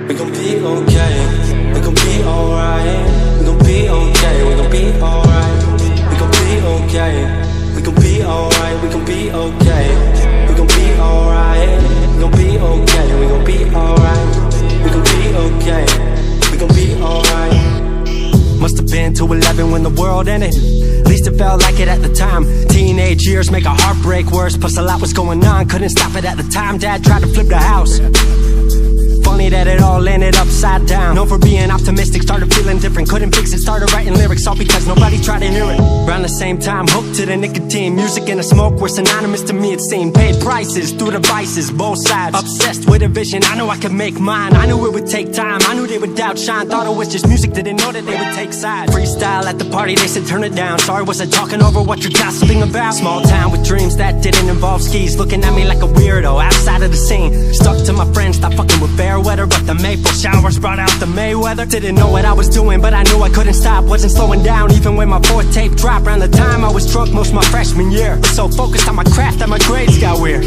We gon' be okay, we gon' be alright. We gon' be okay, we gon' be alright. We gon' be okay, we gon' be alright. We gon' be okay, we gon' be alright. We gon' be okay, we gon' be alright. We gon' be okay, we gon' be alright. Must have been 2:11 when the world ended. At least it felt like it at the time. Teenage years make a heartbreak worse. Plus a lot was going on, couldn't stop it at the time. Dad tried to flip the house. Funny that it all ended upside down. Known for being optimistic, started feeling different. Couldn't fix it, started writing lyrics, all because nobody tried to hear it. Around the same time, hooked to the nicotine. Music and the smoke were synonymous to me, it seemed. Paid prices through devices, both sides. Obsessed with a vision, I knew I could make mine. I knew it would take time, I knew they would outshine. Thought it was just music, didn't know that they would take sides. Freestyle at the party, they said turn it down. Sorry, was I talking over what you're gossiping about? Small town with dreams that didn't involve skis. Looking at me like a weirdo, outside of the scene. Stuck to my friends, stop fucking with fair weather. But the maple showers brought out the Mayweather. Didn't know what I was doing, but I knew I couldn't stop. Wasn't slowing down, even when my fourth tape dropped. Around the time I was drunk most of my freshman year. Was so focused on my craft that my grades got weird.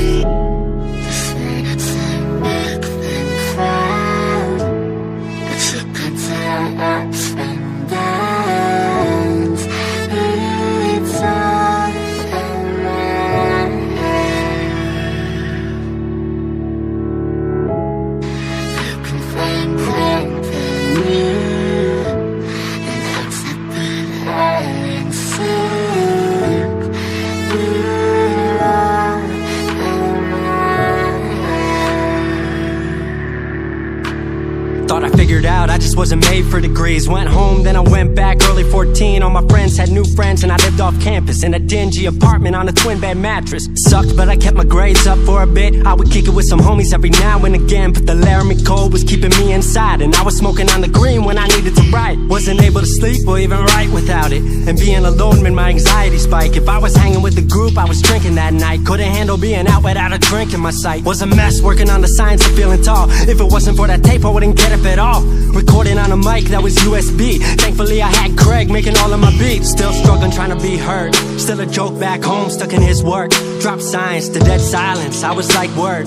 Thought I figured out, I just wasn't made for degrees. Went home, then I went back, early 14. All my friends had new friends and I lived off campus in a dingy apartment on a twin bed mattress. Sucked, but I kept my grades up for a bit. I would kick it with some homies every now and again, but the Laramie cold was keeping me inside. And I was smoking on the green when I needed to write. Wasn't able to sleep or even write without it. And being alone made my anxiety spike. If I was hanging with the group, I was drinking that night. Couldn't handle being out without a drink in my sight. Was a mess working on the science of feeling tall. If it wasn't for that tape, I wouldn't get it at all. Recording on a mic that was USB. Thankfully I had Craig making all of my beats. Still struggling trying to be heard. Still a joke back home, stuck in his work. Drop science to dead silence, I was like word.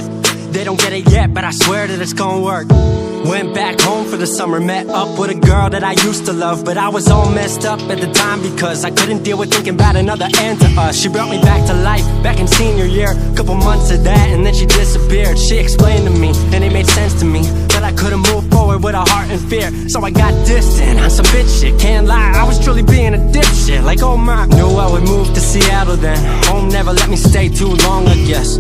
They don't get it yet, but I swear that it's gonna work. Went back home for the summer, met up with a girl that I used to love. But I was all messed up at the time because I couldn't deal with thinking about another end to us. She brought me back to life, back in senior year. Couple months of that and then she disappeared. She explained to me, and it made sense to me, that I couldn't move forward with a heart in fear. So I got distant on some bitch shit, can't lie, I was truly being a dipshit. Like oh my, knew I would move to Seattle then. Home never let me stay too long, I guess.